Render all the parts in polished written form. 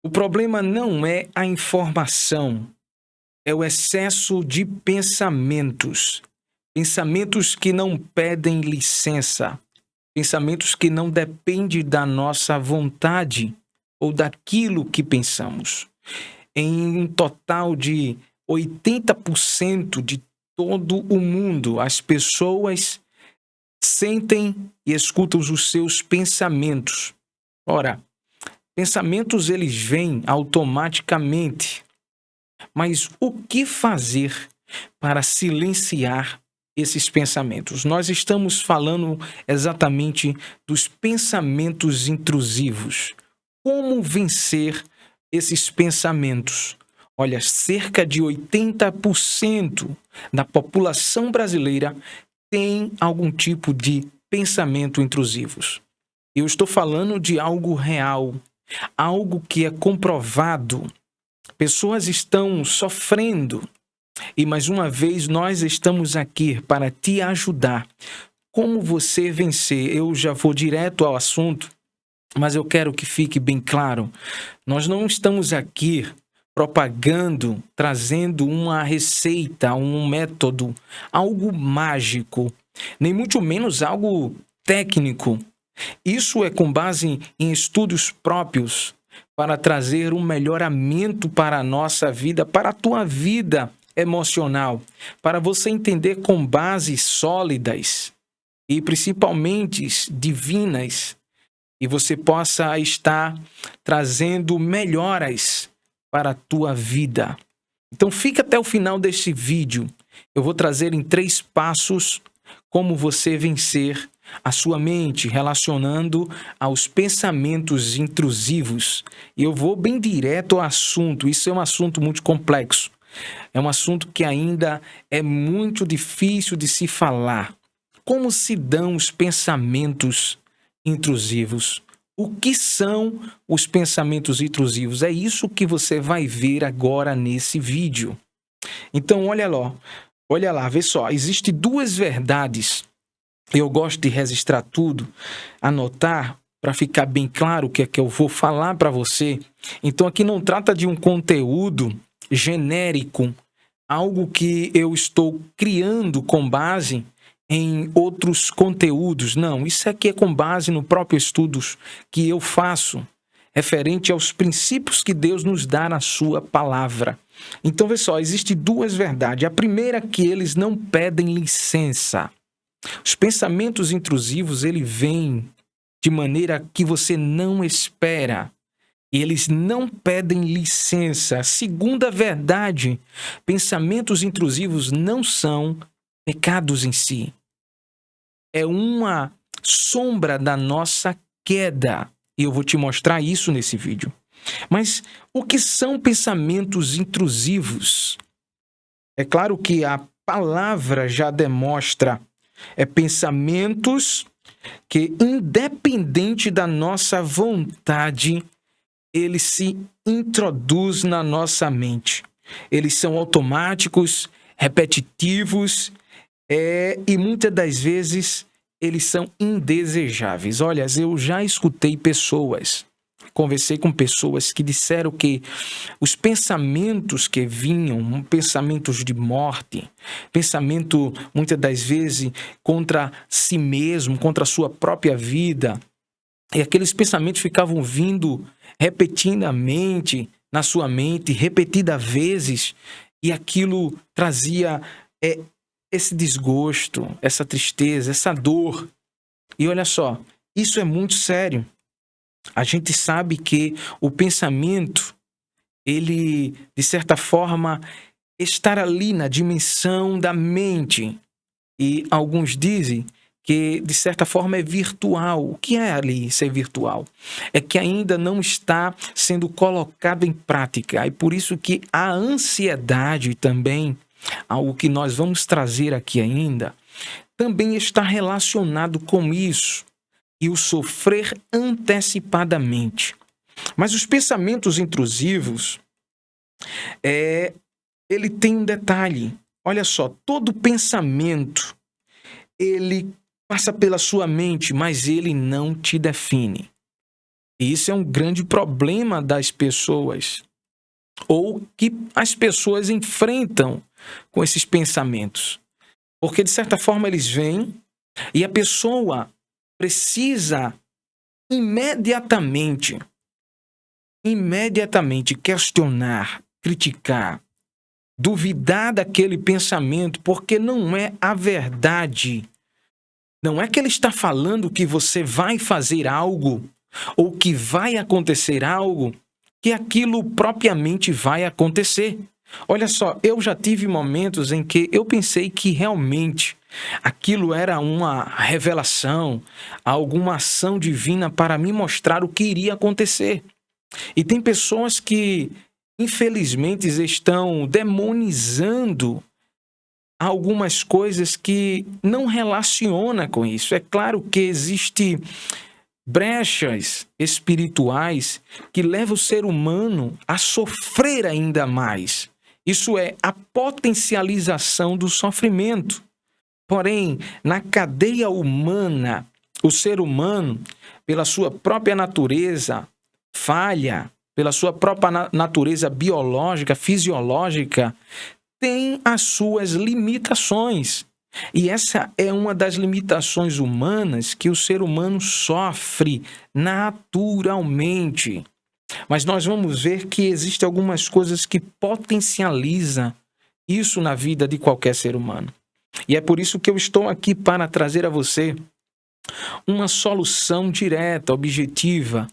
O problema não é a informação, é o excesso de pensamentos. Pensamentos que não pedem licença, pensamentos que não dependem da nossa vontade ou daquilo que pensamos. Em um total de 80% de todo o mundo, as pessoas sentem e escutam os seus pensamentos. Ora, pensamentos eles vêm automaticamente, mas o que fazer para silenciar esses pensamentos? Nós estamos falando exatamente dos pensamentos intrusivos. Como vencer esses pensamentos? Olha, cerca de 80% da população brasileira tem algum tipo de pensamento intrusivos. Eu estou falando de algo real, algo que é comprovado. Pessoas estão sofrendo e, mais uma vez, nós estamos aqui para te ajudar. Como você vencer? Eu já vou direto ao assunto, mas eu quero que fique bem claro. Nós não estamos aqui propagando, trazendo uma receita, um método, algo mágico, nem muito menos algo técnico. Isso é com base em estudos próprios para trazer um melhoramento para a nossa vida, para a tua vida emocional, para você entender com bases sólidas e principalmente divinas, e você possa estar trazendo melhoras para a tua vida. Então fica até o final deste vídeo. Eu vou trazer em 3 passos como você vencer a sua mente relacionando aos pensamentos intrusivos. E eu vou bem direto ao assunto. Isso é um assunto muito complexo. É um assunto que ainda é muito difícil de se falar. Como se dão os pensamentos intrusivos? O que são os pensamentos intrusivos? É isso que você vai ver agora nesse vídeo. Então, olha lá, vê só. Existem 2 verdades. Eu gosto de registrar tudo, anotar, para ficar bem claro o que é que eu vou falar para você. Então, aqui não trata de um conteúdo genérico, algo que eu estou criando com base em outros conteúdos. Não, isso aqui é com base no próprio estudos que eu faço, referente aos princípios que Deus nos dá na sua palavra. Então, vê só, existem 2 verdades. A primeira é que eles não pedem licença. Os pensamentos intrusivos, ele vêm de maneira que você não espera. E eles não pedem licença. Segunda verdade, pensamentos intrusivos não são pecados em si. É uma sombra da nossa queda. E eu vou te mostrar isso nesse vídeo. Mas o que são pensamentos intrusivos? É claro que a palavra já demonstra pensamentos que, independente da nossa vontade, ele se introduz na nossa mente. Eles são automáticos, repetitivos, e muitas das vezes eles são indesejáveis. Olha, eu já escutei pessoas, conversei com pessoas que disseram que os pensamentos que vinham, pensamentos de morte, pensamento muitas das vezes contra si mesmo, contra a sua própria vida, e aqueles pensamentos ficavam vindo repetidamente na sua mente, repetidas vezes, e aquilo trazia esse desgosto, essa tristeza, essa dor. E olha só, isso é muito sério. A gente sabe que o pensamento, ele, de certa forma, está ali na dimensão da mente. E alguns dizem que, de certa forma, é virtual. O que é ali ser virtual? É que ainda não está sendo colocado em prática. E por isso que a ansiedade também, algo que nós vamos trazer aqui ainda, também está relacionado com isso. E o sofrer antecipadamente. Mas os pensamentos intrusivos, ele tem um detalhe. Olha só, todo pensamento, ele passa pela sua mente, mas ele não te define. E isso é um grande problema das pessoas, ou que as pessoas enfrentam com esses pensamentos. Porque, de certa forma, eles vêm e a pessoa precisa imediatamente questionar, criticar, duvidar daquele pensamento, porque não é a verdade. Não é que ele está falando que você vai fazer algo ou que vai acontecer algo, que aquilo propriamente vai acontecer. Olha só, eu já tive momentos em que eu pensei que realmente aquilo era uma revelação, alguma ação divina para me mostrar o que iria acontecer. E tem pessoas que, infelizmente, estão demonizando algumas coisas que não relaciona com isso. É claro que existe brechas espirituais que levam o ser humano a sofrer ainda mais. Isso é a potencialização do sofrimento. Porém, na cadeia humana, o ser humano, pela sua própria natureza falha, pela sua própria natureza biológica, fisiológica, tem as suas limitações. E essa é uma das limitações humanas que o ser humano sofre naturalmente. Mas nós vamos ver que existem algumas coisas que potencializam isso na vida de qualquer ser humano. E é por isso que eu estou aqui para trazer a você uma solução direta, objetiva,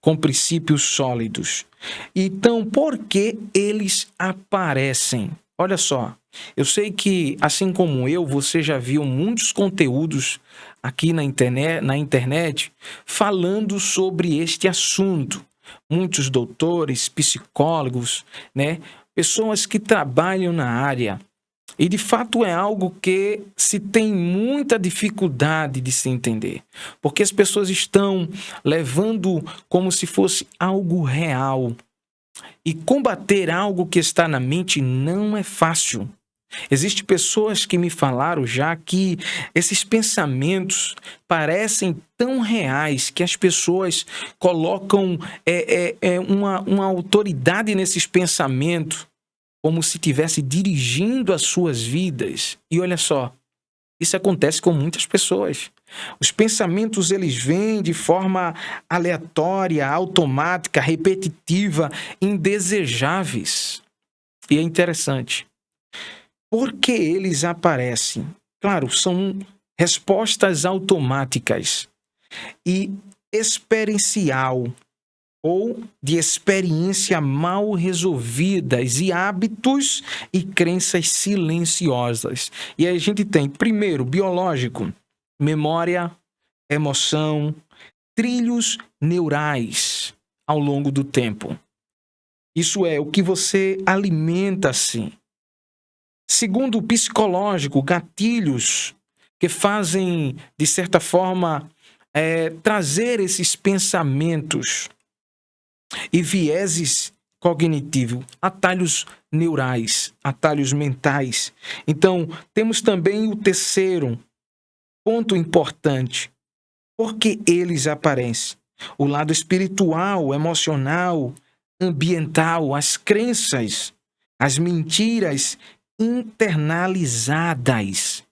com princípios sólidos. Então, por que eles aparecem? Olha só, eu sei que, assim como eu, você já viu muitos conteúdos aqui na internet falando sobre este assunto. Muitos doutores, psicólogos, né? Pessoas que trabalham na área. E, de fato, é algo que se tem muita dificuldade de se entender. Porque as pessoas estão levando como se fosse algo real. E combater algo que está na mente não é fácil. Existem pessoas que me falaram já que esses pensamentos parecem tão reais que as pessoas colocam uma autoridade nesses pensamentos, como se estivesse dirigindo as suas vidas. E olha só, isso acontece com muitas pessoas. Os pensamentos, eles vêm de forma aleatória, automática, repetitiva, indesejáveis. E é interessante. Por que eles aparecem? Claro, são respostas automáticas e experiencial, ou de experiência mal resolvidas e hábitos e crenças silenciosas. E aí a gente tem, primeiro, biológico, memória, emoção, trilhos neurais ao longo do tempo. Isso é o que você alimenta, assim. Segundo, psicológico, gatilhos que fazem, de certa forma, trazer esses pensamentos e vieses cognitivos, atalhos neurais, atalhos mentais. Então, temos também o terceiro ponto importante. Por que eles aparecem? O lado espiritual, emocional, ambiental, as crenças, as mentiras internalizadas.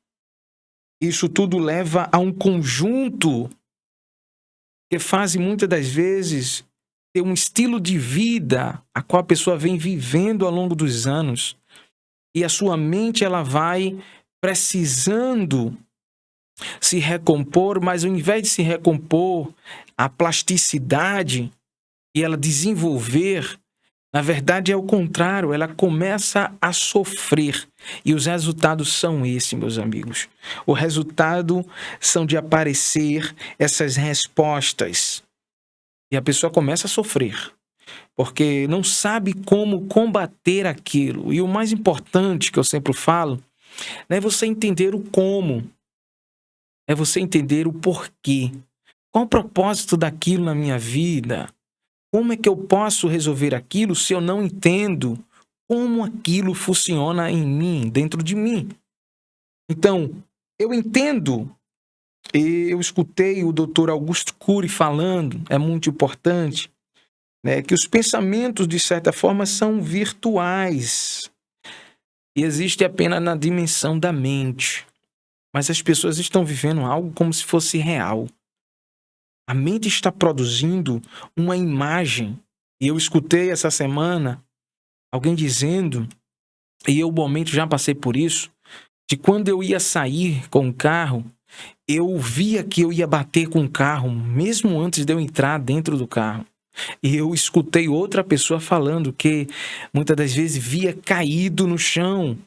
Isso tudo leva a um conjunto que faz muitas das vezes ter um estilo de vida a qual a pessoa vem vivendo ao longo dos anos. E a sua mente, ela vai precisando se recompor, mas ao invés de se recompor, a plasticidade e ela desenvolver, na verdade é o contrário, ela começa a sofrer. E os resultados são esses, meus amigos. O resultado são de aparecer essas respostas. E a pessoa começa a sofrer, porque não sabe como combater aquilo. E o mais importante que eu sempre falo, não é você entender o como, é você entender o porquê. Qual o propósito daquilo na minha vida? Como é que eu posso resolver aquilo se eu não entendo como aquilo funciona em mim, dentro de mim? Então, eu entendo E eu escutei o Dr. Augusto Cury falando, é muito importante, né, que os pensamentos, de certa forma, são virtuais e existem apenas na dimensão da mente. Mas as pessoas estão vivendo algo como se fosse real. A mente está produzindo uma imagem. E eu escutei essa semana alguém dizendo, e eu, momento, já passei por isso, de quando eu ia sair com o carro, eu via que eu ia bater com o carro, mesmo antes de eu entrar dentro do carro. E eu escutei outra pessoa falando que muitas das vezes via caído no chão,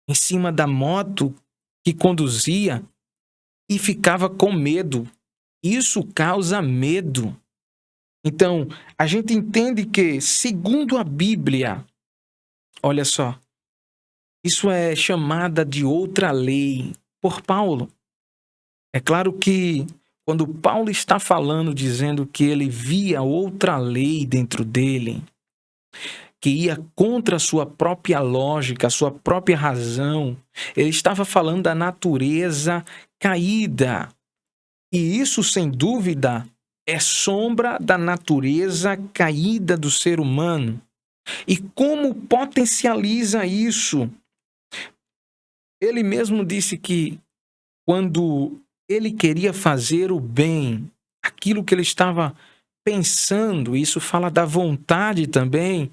em cima da moto que conduzia, e ficava com medo. Isso causa medo. Então, a gente entende que, segundo a Bíblia, olha só, isso é chamada de outra lei por Paulo. É claro que quando Paulo está falando, dizendo que ele via outra lei dentro dele, que ia contra a sua própria lógica, a sua própria razão, ele estava falando da natureza caída. E isso, sem dúvida, é sombra da natureza caída do ser humano. E como potencializa isso? Ele mesmo disse que quando ele queria fazer o bem, aquilo que ele estava pensando, isso fala da vontade também,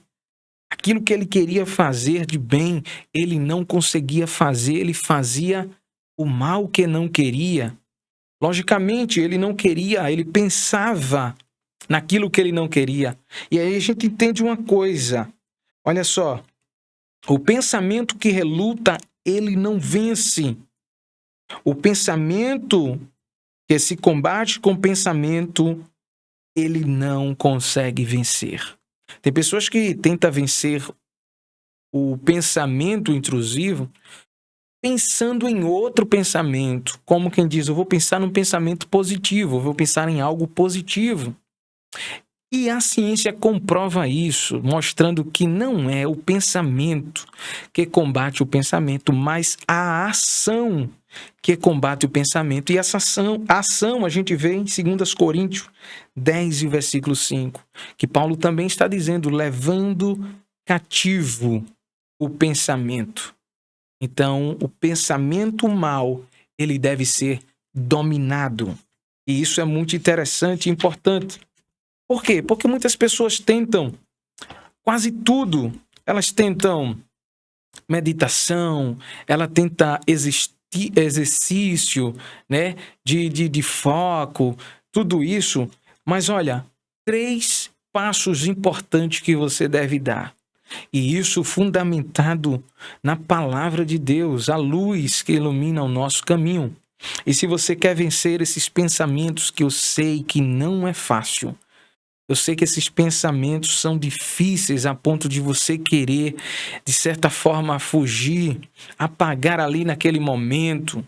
aquilo que ele queria fazer de bem, ele não conseguia fazer, ele fazia o mal que não queria. Logicamente, ele não queria, ele pensava naquilo que ele não queria. E aí a gente entende uma coisa, olha só, o pensamento que reluta, ele não vence. O pensamento que se combate com o pensamento, ele não consegue vencer. Tem pessoas que tentam vencer o pensamento intrusivo pensando em outro pensamento. Como quem diz, eu vou pensar num pensamento positivo, eu vou pensar em algo positivo. E a ciência comprova isso, mostrando que não é o pensamento que combate o pensamento, mas a ação que combate o pensamento. E essa ação a gente vê em 2 Coríntios 10 e o versículo 5, que Paulo também está dizendo, levando cativo o pensamento. Então, o pensamento mal, ele deve ser dominado. E isso é muito interessante e importante. Por quê? Porque muitas pessoas tentam quase tudo. Elas tentam meditação, ela tenta exercício, né? de foco, tudo isso. Mas olha, 3 passos importantes que você deve dar. E isso fundamentado na palavra de Deus, a luz que ilumina o nosso caminho. E se você quer vencer esses pensamentos, que eu sei que não é fácil, eu sei que esses pensamentos são difíceis a ponto de você querer, de certa forma, fugir, apagar ali naquele momento.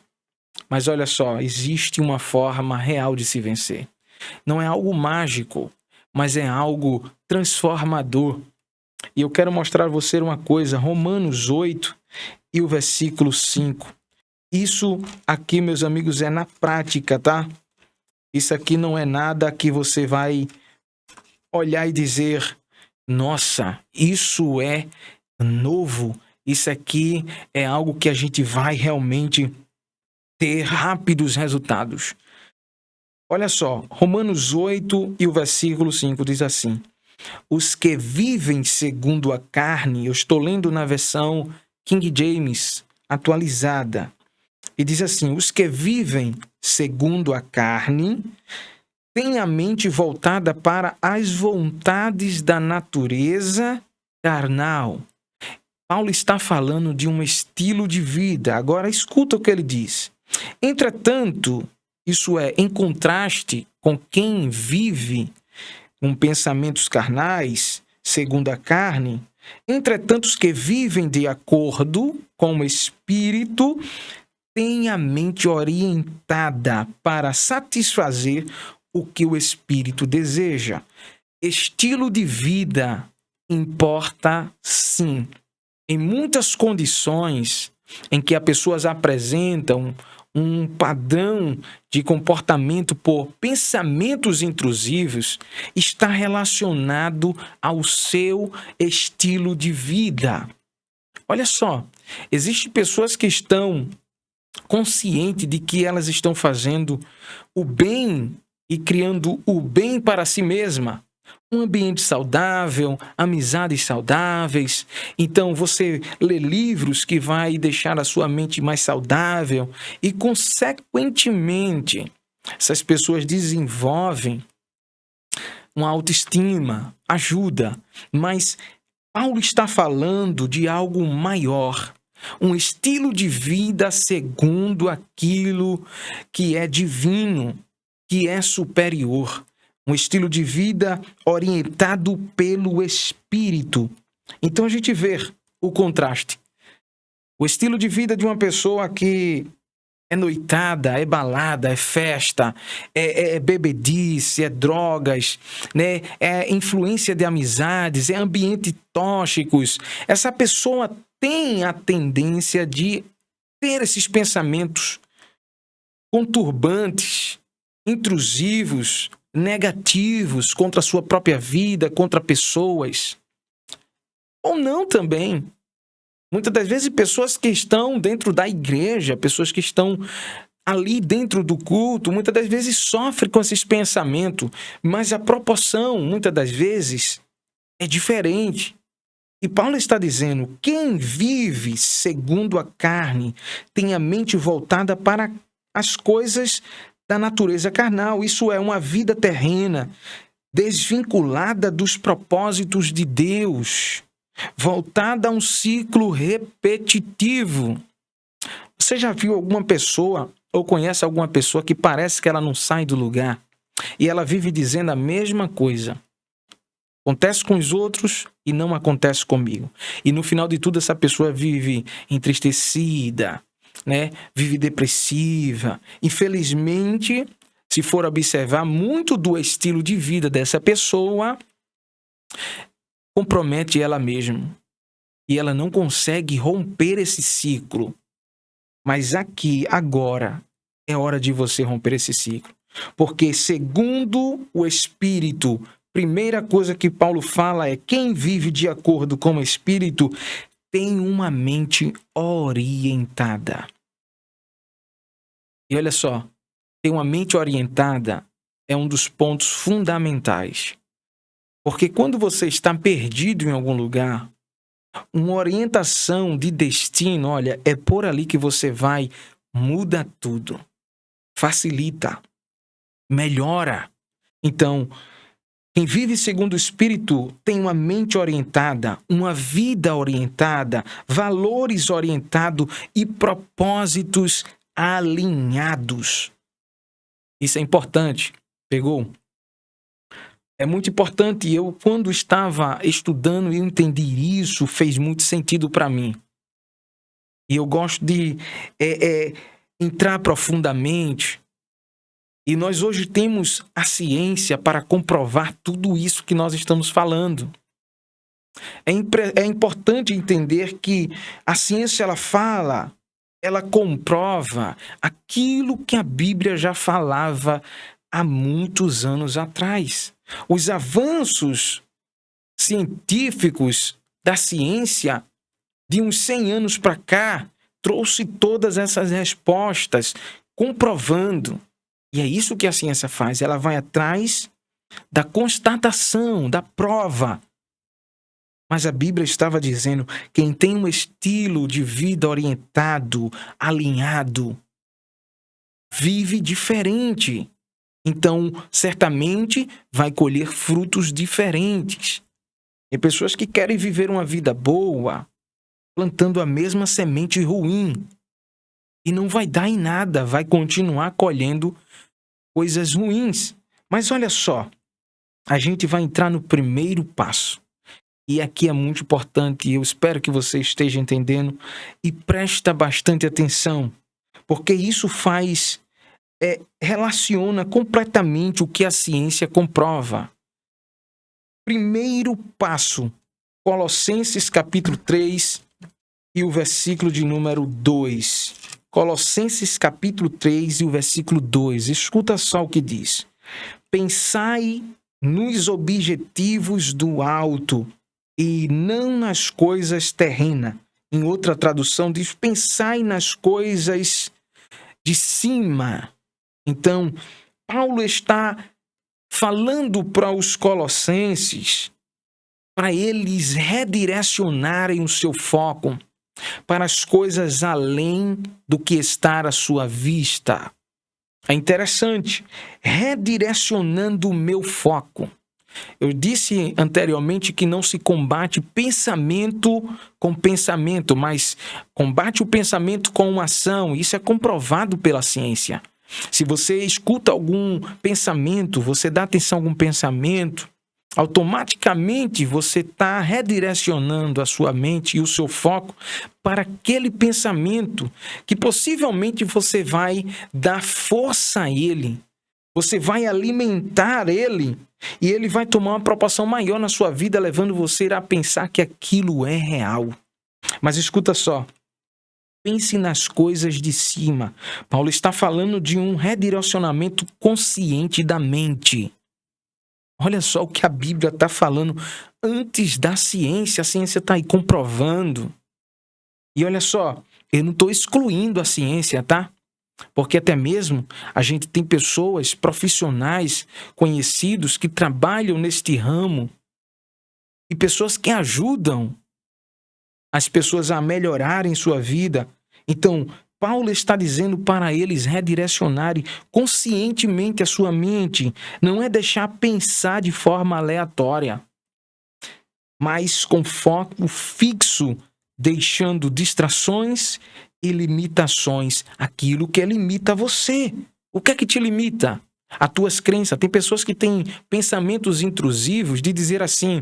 Mas olha só, existe uma forma real de se vencer. Não é algo mágico, mas é algo transformador. E eu quero mostrar a você uma coisa, Romanos 8 e o versículo 5. Isso aqui, meus amigos, é na prática, tá? Isso aqui não é nada que você vai olhar e dizer, nossa, isso é novo, isso aqui é algo que a gente vai realmente ter rápidos resultados. Olha só, Romanos 8 e o versículo 5 diz assim, os que vivem segundo a carne, eu estou lendo na versão King James, atualizada, e diz assim, os que vivem segundo a carne, têm a mente voltada para as vontades da natureza carnal. Paulo está falando de um estilo de vida. Agora, escuta o que ele diz. Entretanto, isso é, em contraste com quem vive com pensamentos carnais, segundo a carne, entretanto, os que vivem de acordo com o Espírito têm a mente orientada para satisfazer o que o Espírito deseja. Estilo de vida importa sim. Em muitas condições em que as pessoas apresentam um padrão de comportamento por pensamentos intrusivos está relacionado ao seu estilo de vida. Olha só, existem pessoas que estão conscientes de que elas estão fazendo o bem e criando o bem para si mesma. Um ambiente saudável, amizades saudáveis. Então você lê livros que vai deixar a sua mente mais saudável e, consequentemente, essas pessoas desenvolvem uma autoestima, ajuda. Mas Paulo está falando de algo maior, um estilo de vida segundo aquilo que é divino, que é superior. Um estilo de vida orientado pelo Espírito. Então a gente vê o contraste. O estilo de vida de uma pessoa que é noitada, é balada, é festa, é bebedice, é drogas, né? É influência de amizades, é ambientes tóxicos. Essa pessoa tem a tendência de ter esses pensamentos conturbantes, intrusivos, negativos contra a sua própria vida, contra pessoas. Ou não também. Muitas das vezes pessoas que estão dentro da igreja, pessoas que estão ali dentro do culto, muitas das vezes sofrem com esses pensamentos, mas a proporção, muitas das vezes, é diferente. E Paulo está dizendo, quem vive segundo a carne tem a mente voltada para as coisas da natureza carnal. Isso é uma vida terrena, desvinculada dos propósitos de Deus, voltada a um ciclo repetitivo. Você já viu alguma pessoa ou conhece alguma pessoa que parece que ela não sai do lugar e ela vive dizendo a mesma coisa? Acontece com os outros e não acontece comigo. E no final de tudo essa pessoa vive entristecida, né? Vive depressiva. Infelizmente, se for observar, muito do estilo de vida dessa pessoa compromete ela mesma. E ela não consegue romper esse ciclo. Mas aqui, agora, é hora de você romper esse ciclo. Porque, segundo o Espírito, primeira coisa que Paulo fala é: quem vive de acordo com o Espírito tem uma mente orientada. E olha só, ter uma mente orientada é um dos pontos fundamentais. Porque quando você está perdido em algum lugar, uma orientação de destino, olha, é por ali que você vai, muda tudo, facilita, melhora. Então, quem vive segundo o Espírito tem uma mente orientada, uma vida orientada, valores orientados e propósitos alinhados. Isso é importante. Pegou? É muito importante. Eu, quando estava estudando, eu entendi isso, fez muito sentido para mim. E eu gosto de entrar profundamente. E nós hoje temos a ciência para comprovar tudo isso que nós estamos falando. É importante entender que a ciência, ela fala, ela comprova aquilo que a Bíblia já falava há muitos anos atrás. Os avanços científicos da ciência de uns 100 anos para cá trouxe todas essas respostas, comprovando. E é isso que a ciência faz, ela vai atrás da constatação, da prova. Mas a Bíblia estava dizendo, quem tem um estilo de vida orientado, alinhado, vive diferente. Então, certamente, vai colher frutos diferentes. Tem pessoas que querem viver uma vida boa, plantando a mesma semente ruim. E não vai dar em nada, vai continuar colhendo coisas ruins. Mas olha só, a gente vai entrar no primeiro passo. E aqui é muito importante, e eu espero que você esteja entendendo, e presta bastante atenção, porque isso relaciona completamente o que a ciência comprova. Primeiro passo, Colossenses capítulo 3 e o versículo de número 2. Colossenses capítulo 3 e o versículo 2. Escuta só o que diz. Pensai nos objetivos do alto e não nas coisas terrenas. Em outra tradução diz, pensai nas coisas de cima. Então, Paulo está falando para os colossenses, para eles redirecionarem o seu foco para as coisas além do que está à sua vista. É interessante, redirecionando o meu foco. Eu disse anteriormente que não se combate pensamento com pensamento, mas combate o pensamento com uma ação. Isso é comprovado pela ciência. Se você escuta algum pensamento, você dá atenção a algum pensamento, automaticamente você está redirecionando a sua mente e o seu foco para aquele pensamento que possivelmente você vai dar força a ele, você vai alimentar ele e ele vai tomar uma proporção maior na sua vida, levando você a pensar que aquilo é real. Mas escuta só, pense nas coisas de cima. Paulo está falando de um redirecionamento consciente da mente. Olha só o que a Bíblia está falando antes da ciência. A ciência está aí comprovando. E olha só, eu não estou excluindo a ciência, tá? Porque até mesmo a gente tem pessoas profissionais conhecidos que trabalham neste ramo e pessoas que ajudam as pessoas a melhorarem sua vida. Então, Paulo está dizendo para eles redirecionarem conscientemente a sua mente. Não é deixar pensar de forma aleatória, mas com foco fixo, deixando distrações e limitações. Aquilo que limita você. O que é que te limita? As tuas crenças. Tem pessoas que têm pensamentos intrusivos de dizer assim,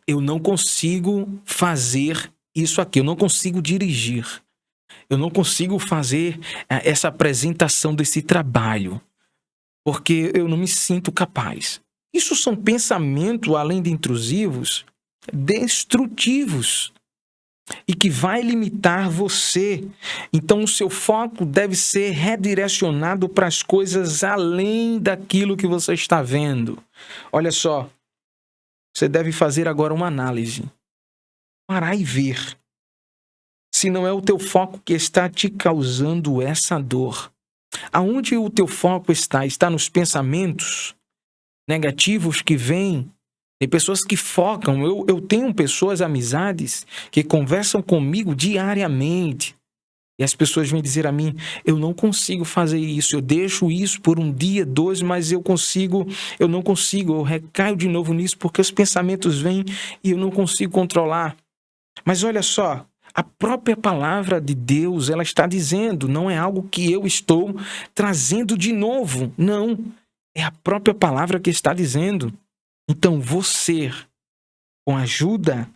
eu não consigo fazer isso aqui, eu não consigo dirigir. Eu não consigo fazer essa apresentação desse trabalho, porque eu não me sinto capaz. Isso são pensamentos, além de intrusivos, destrutivos e que vai limitar você. Então, o seu foco deve ser redirecionado para as coisas além daquilo que você está vendo. Olha só, você deve fazer agora uma análise. Parar e ver. Se não é o teu foco que está te causando essa dor. Aonde o teu foco está? Está nos pensamentos negativos que vêm? Tem pessoas que focam. Eu tenho pessoas, amizades, que conversam comigo diariamente. E as pessoas vêm dizer a mim, eu não consigo fazer isso. Eu deixo isso por um dia, 2, mas eu não consigo. Eu recaio de novo nisso porque os pensamentos vêm e eu não consigo controlar. Mas olha só, a própria palavra de Deus, ela está dizendo, não é algo que eu estou trazendo de novo, não. É a própria palavra que está dizendo. Então você, com a ajuda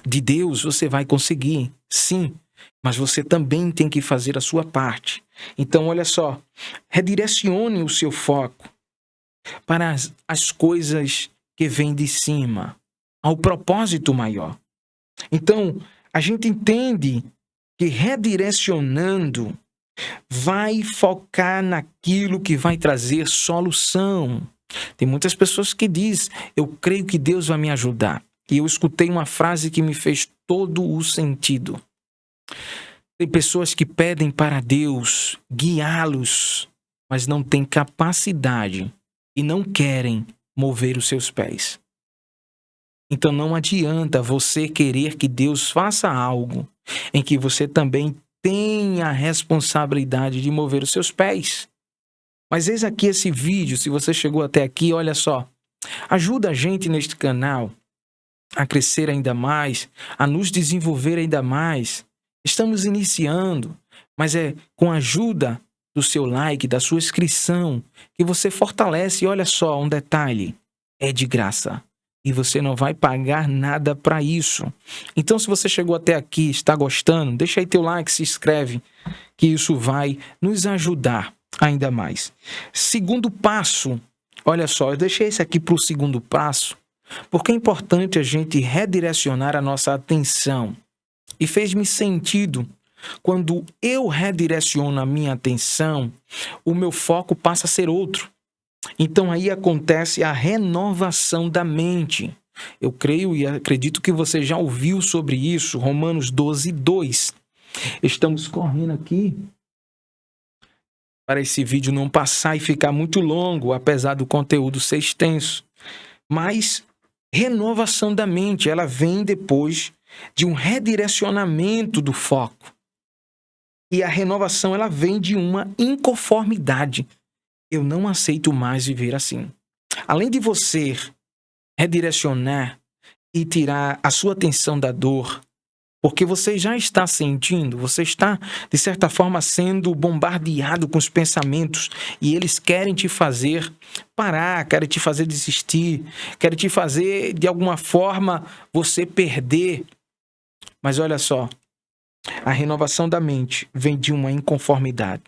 de Deus, você vai conseguir, sim. Mas você também tem que fazer a sua parte. Então, olha só, redirecione o seu foco para as coisas que vêm de cima, ao propósito maior. Então, a gente entende que redirecionando vai focar naquilo que vai trazer solução. Tem muitas pessoas que dizem, eu creio que Deus vai me ajudar. E eu escutei uma frase que me fez todo o sentido. Tem pessoas que pedem para Deus guiá-los, mas não têm capacidade e não querem mover os seus pés. Então não adianta você querer que Deus faça algo em que você também tenha a responsabilidade de mover os seus pés. Mas eis aqui esse vídeo, se você chegou até aqui, olha só. Ajuda a gente neste canal a crescer ainda mais, a nos desenvolver ainda mais. Estamos iniciando, mas é com a ajuda do seu like, da sua inscrição, que você fortalece. E olha só, um detalhe, é de graça. E você não vai pagar nada para isso. Então, se você chegou até aqui, está gostando, deixa aí teu like, se inscreve, que isso vai nos ajudar ainda mais. Segundo passo, olha só, eu deixei esse aqui para o segundo passo, porque é importante a gente redirecionar a nossa atenção. E fez-me sentido quando eu redireciono a minha atenção, o meu foco passa a ser outro. Então aí acontece a renovação da mente. Eu creio e acredito que você já ouviu sobre isso, Romanos 12, 2. Estamos correndo aqui para esse vídeo não passar e ficar muito longo, apesar do conteúdo ser extenso. Mas renovação da mente, ela vem depois de um redirecionamento do foco. E a renovação, ela vem de uma inconformidade. Eu não aceito mais viver assim. Além de você redirecionar e tirar a sua atenção da dor, porque você já está sentindo, você está, de certa forma, sendo bombardeado com os pensamentos e eles querem te fazer parar, querem te fazer desistir, querem te fazer, de alguma forma, você perder. Mas olha só, a renovação da mente vem de uma inconformidade.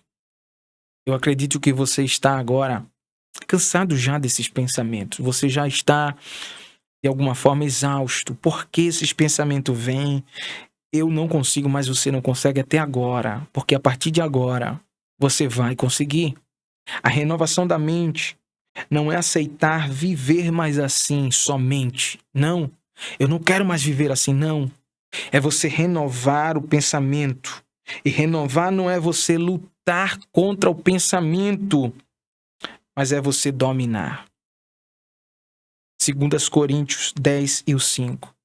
Eu acredito que você está agora cansado já desses pensamentos. Você já está, de alguma forma, exausto. Por que esses pensamentos vêm? Eu não consigo, mas você não consegue até agora. Porque a partir de agora, você vai conseguir. A renovação da mente não é aceitar viver mais assim somente. Não, eu não quero mais viver assim, não. É você renovar o pensamento. E renovar não é você lutar contra o pensamento, mas é você dominar. 2 Coríntios 10 e o 5.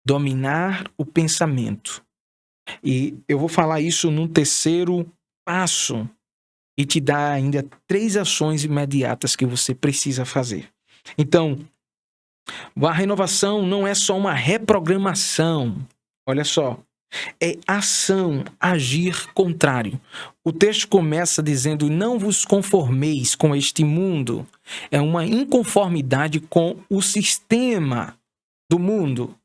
Dominar o pensamento. E eu vou falar isso num terceiro passo e te dar ainda 3 ações imediatas que você precisa fazer. Então, a renovação não é só uma reprogramação. Olha só. É ação, agir contrário. O texto começa dizendo: não vos conformeis com este mundo. É uma inconformidade com o sistema do mundo.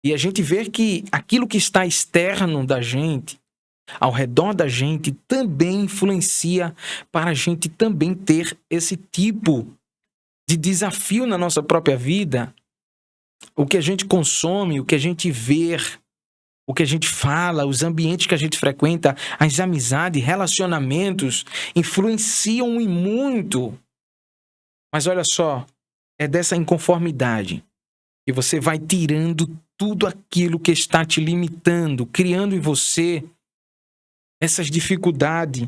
E a gente vê que aquilo que está externo da gente, ao redor da gente, também influencia para a gente também ter esse tipo de desafio na nossa própria vida. O que a gente consome, o que a gente vê, o que a gente fala, os ambientes que a gente frequenta, as amizades, relacionamentos, influenciam e muito. Mas olha só, é dessa inconformidade que você vai tirando tudo aquilo que está te limitando, criando em você essas dificuldades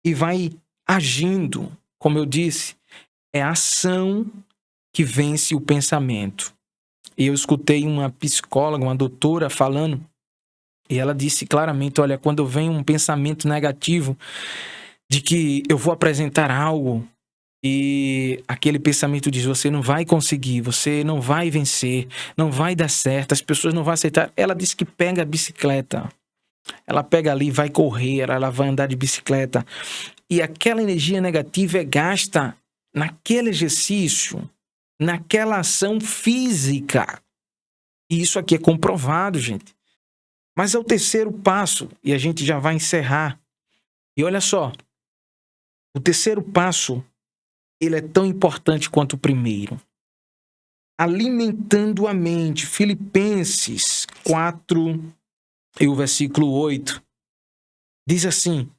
e vai agindo. Como eu disse, é a ação que vence o pensamento. E eu escutei uma psicóloga, uma doutora falando, e ela disse claramente: olha, quando vem um pensamento negativo de que eu vou apresentar algo e aquele pensamento diz: você não vai conseguir, você não vai vencer, não vai dar certo, as pessoas não vão aceitar. Ela disse que pega a bicicleta. Ela pega ali, vai correr, ela vai andar de bicicleta. E aquela energia negativa é gasta naquele exercício, naquela ação física. E isso aqui é comprovado, gente. Mas é o terceiro passo, e a gente já vai encerrar. E olha só, o terceiro passo, ele é tão importante quanto o primeiro. Alimentando a mente. Filipenses 4 e o versículo 8. Diz assim: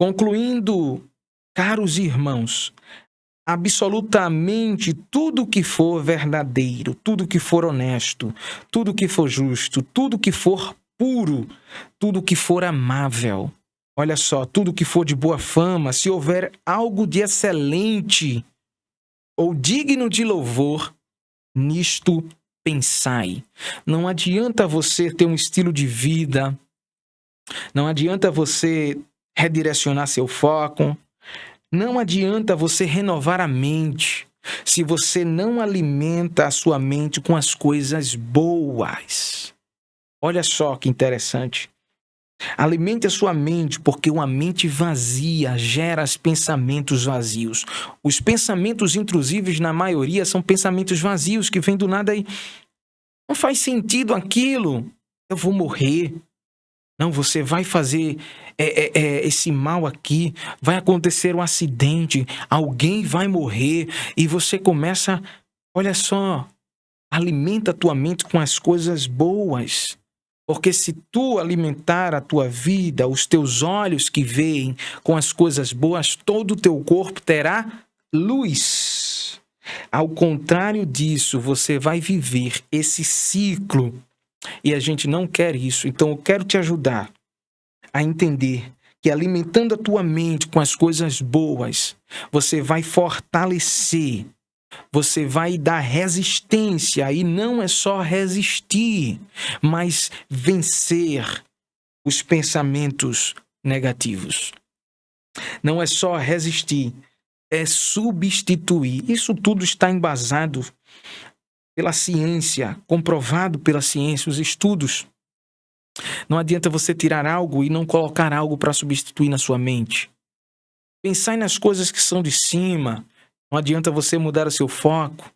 concluindo, caros irmãos, absolutamente tudo que for verdadeiro, tudo que for honesto, tudo que for justo, tudo que for puro, tudo que for amável. Olha só, tudo que for de boa fama, se houver algo de excelente ou digno de louvor, nisto pensai. Não adianta você ter um estilo de vida, não adianta você redirecionar seu foco, não adianta você renovar a mente se você não alimenta a sua mente com as coisas boas. Olha só que interessante. Alimente a sua mente, porque uma mente vazia gera os pensamentos vazios. Os pensamentos intrusivos, na maioria, são pensamentos vazios que vêm do nada e não faz sentido aquilo. Eu vou morrer. Não, você vai fazer esse mal aqui, vai acontecer um acidente, alguém vai morrer e você começa, olha só, alimenta a tua mente com as coisas boas. Porque se tu alimentar a tua vida, os teus olhos que veem com as coisas boas, todo o teu corpo terá luz. Ao contrário disso, você vai viver esse ciclo e a gente não quer isso. Então eu quero te ajudar a entender que alimentando a tua mente com as coisas boas, você vai fortalecer, você vai dar resistência, e não é só resistir, mas vencer os pensamentos negativos. Não é só resistir, é substituir. Isso tudo está embasado pela ciência, comprovado pela ciência, os estudos. Não adianta você tirar algo e não colocar algo para substituir na sua mente. Pensar nas coisas que são de cima. Não adianta você mudar o seu foco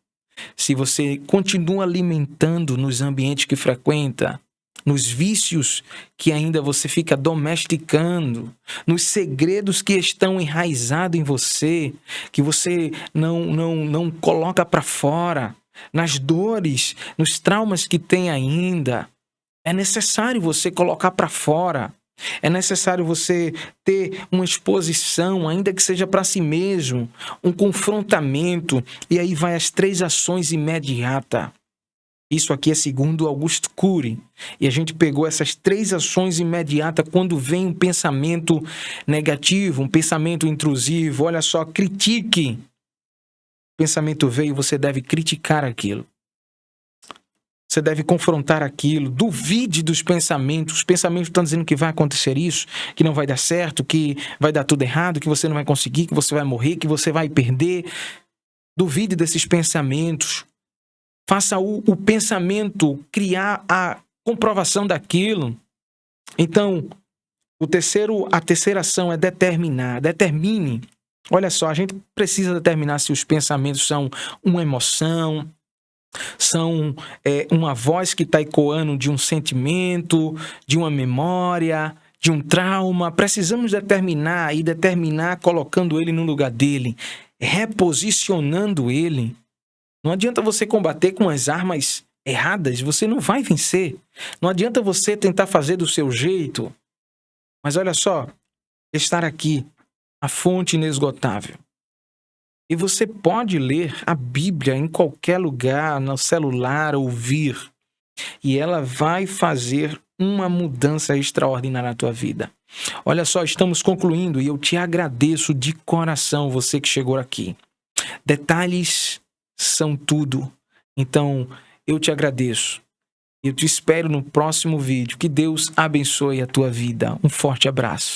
se você continua alimentando nos ambientes que frequenta, nos vícios que ainda você fica domesticando, nos segredos que estão enraizados em você, que você não coloca para fora, nas dores, nos traumas que tem ainda. É necessário você colocar para fora. É necessário você ter uma exposição, ainda que seja para si mesmo, um confrontamento. E aí vai as 3 ações imediatas. Isso aqui é segundo Augusto Cury. E a gente pegou essas 3 ações imediatas quando vem um pensamento negativo, um pensamento intrusivo. Olha só, critique. O pensamento veio, você deve criticar aquilo. Você deve confrontar aquilo, duvide dos pensamentos. Os pensamentos estão dizendo que vai acontecer isso, que não vai dar certo, que vai dar tudo errado, que você não vai conseguir, que você vai morrer, que você vai perder. Duvide desses pensamentos. Faça o pensamento criar a comprovação daquilo. Então, a terceira ação é determinar. Determine. Olha só, a gente precisa determinar se os pensamentos são uma emoção, são uma voz que está ecoando de um sentimento, de uma memória, de um trauma. Precisamos determinar colocando ele no lugar dele, reposicionando ele. Não adianta você combater com as armas erradas, você não vai vencer. Não adianta você tentar fazer do seu jeito. Mas olha só, estar aqui, a fonte inesgotável. E você pode ler a Bíblia em qualquer lugar, no celular, ouvir. E ela vai fazer uma mudança extraordinária na tua vida. Olha só, estamos concluindo e eu te agradeço de coração, você que chegou aqui. Detalhes são tudo. Então, eu te agradeço. Eu te espero no próximo vídeo. Que Deus abençoe a tua vida. Um forte abraço.